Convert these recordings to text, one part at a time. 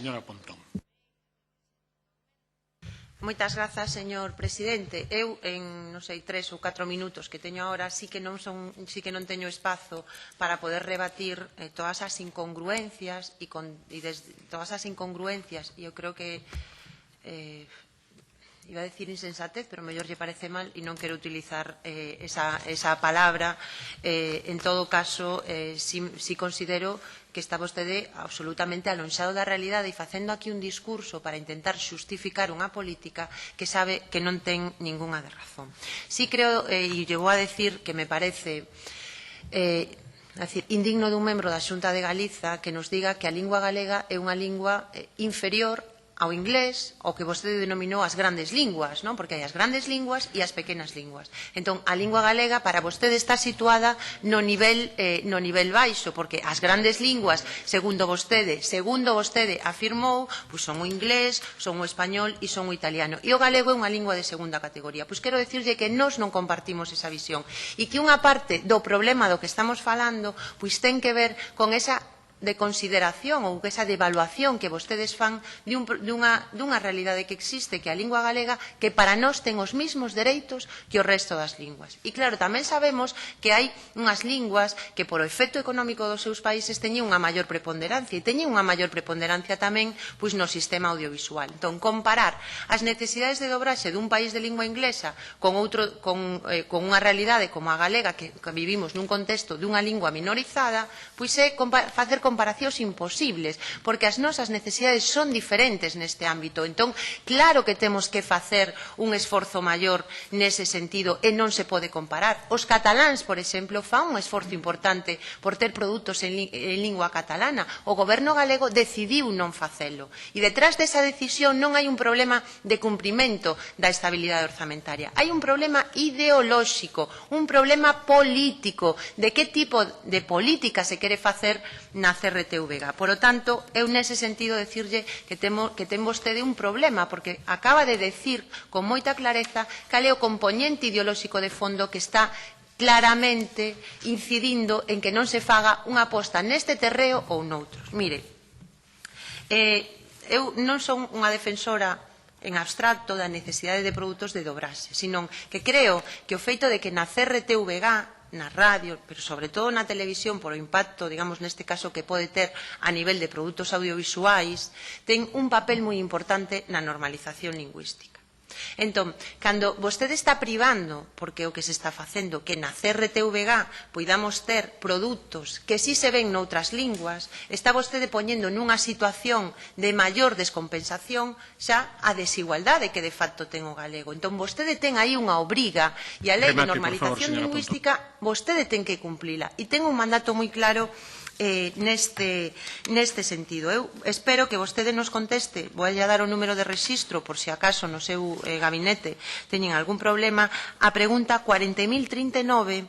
Señora Pontón. Moitas grazas, señor presidente. Eu, en, non sei, 3 ou 4 minutos que teño agora, sí que non teño espazo para poder rebatir todas as incongruencias e eu creo que iba a decir insensatez, pero mellor lle parece mal e non quero utilizar esa palabra. En todo caso, si considero que está vostede absolutamente alonxado da realidade e facendo aquí un discurso para intentar xustificar unha política que sabe que non ten ningunha de razón. Si creo, e lle vou a decir que me parece indigno dun membro da Xunta de Galiza que nos diga que a lingua galega é unha lingua inferior ao inglés, o que vostede denominou as grandes linguas, non? Porque hai as grandes linguas e as pequenas linguas. Entón, a lingua galega para vostede está situada no nivel baixo, porque as grandes linguas, segundo vostede afirmou, pois son o inglés, son o español e son o italiano. E o galego é unha lingua de segunda categoría. Pois quero dicirlle que nós non compartimos esa visión e que unha parte do problema do que estamos falando pois ten que ver con esa de consideración ou esa de evaluación que vostedes fan dunha realidade que existe, que a lingua galega, que para nós ten os mesmos dereitos que o resto das linguas. E claro, tamén sabemos que hai unhas linguas que por o efecto económico dos seus países teñen unha maior preponderancia e teñen unha maior preponderancia tamén pois no sistema audiovisual. Entón, comparar as necesidades de dobraxe dun país de lingua inglesa con unha realidade como a galega que vivimos nun contexto dunha lingua minorizada, pois é facer comparacións imposibles, porque as nosas necesidades son diferentes neste ámbito. Entón, claro que temos que facer un esforzo maior nese sentido e non se pode comparar. Os cataláns, por exemplo, fan un esforzo importante por ter produtos en lingua catalana. O goberno galego decidiu non facelo. E detrás desa decisión non hai un problema de cumprimento da estabilidade orzamentaria. Hai un problema ideolóxico, un problema político de que tipo de política se quere facer na CRTVG. Por lo tanto, eu nese sentido decirlle que ten vostede un problema, porque acaba de decir con moita clareza cal é o compoñente ideolóxico de fondo que está claramente incidindo en que non se faga unha aposta neste terreo ou noutros. Mire, eu non son unha defensora en abstracto da necesidade de produtos de dobraxe, sino que creo que o feito de que na CRTVG na radio, pero sobre todo na televisión, por o impacto, digamos, neste caso que pode ter a nivel de produtos audiovisuais, ten un papel moi importante na normalización lingüística. Entón, cando vostede está privando, porque o que se está facendo, que na CRTVG poidamos ter produtos que si se ven noutras linguas, está vostede poñendo nunha situación de maior descompensación xa a desigualdade que de facto ten o galego. Entón, vostede ten aí unha obriga e a lei de normalización lingüística vostede ten que cumplila e ten un mandato moi claro neste sentido. Eu espero que vostede nos conteste, vou a dar o número de rexistro por se acaso no seu gabinete teñen algún problema, a pregunta 40.039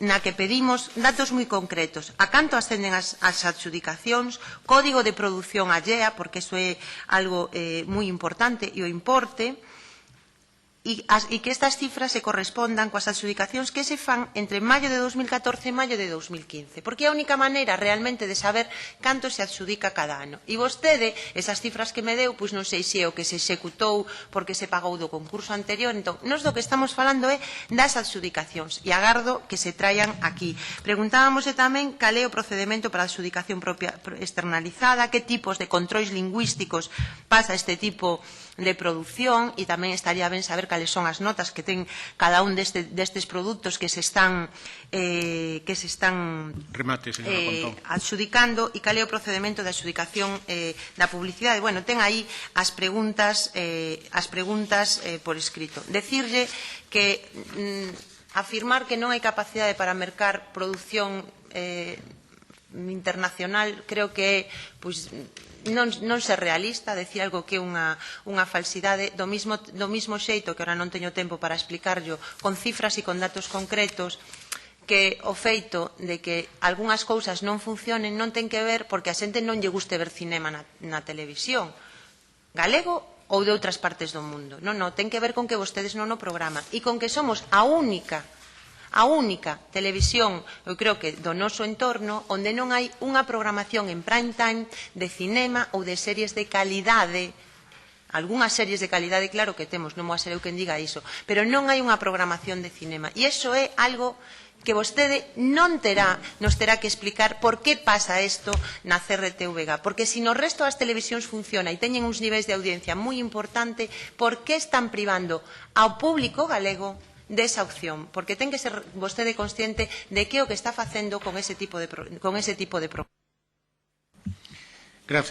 na que pedimos datos moi concretos. A canto ascenden as adxudicacións, código de produción allea, porque iso é algo moi importante, e o importe, e que estas cifras se correspondan coas adxudicacións que se fan entre maio de 2014 e maio de 2015, porque é a única maneira realmente de saber canto se adxudica cada ano. E vostede, esas cifras que me deu, pois non sei se é o que se executou porque se pagou do concurso anterior. Entón, nós do que estamos falando é das adxudicacións e agardo que se traian aquí. Preguntábamos tamén cal é o procedimento para a adxudicación propia externalizada, que tipos de controis lingüísticos pasa este tipo de produción e tamén estaría ben saber cales son as notas que ten cada un destes produtos que se están adxudicando e cal é o procedimento de adxudicación da publicidade. Bueno, ten aí as preguntas por escrito. Decirlle que afirmar que non hai capacidade para mercar produción internacional creo que é non ser realista, decir algo que é unha falsidade, do mismo xeito que ora non teño tempo para explicarlo con cifras e con datos concretos, que o feito de que algunhas cousas non funcionen non ten que ver porque a xente non lle guste ver cinema na televisión galego ou de outras partes do mundo. Non, ten que ver con que vostedes non o programan e con que somos a única a única televisión, eu creo que do noso entorno, onde non hai unha programación en prime time de cinema ou de series de calidade. Algúnas series de calidade, claro que temos, non vou a ser eu quen diga iso, pero non hai unha programación de cinema. E iso é algo que vostede non nos terá que explicar por que pasa isto na CRTVG. Porque se no resto das televisións funciona e teñen uns niveis de audiencia moi importante, por que están privando ao público galego desa opción? Porque ten que ser vostede consciente de que é o que está facendo con ese tipo de programa.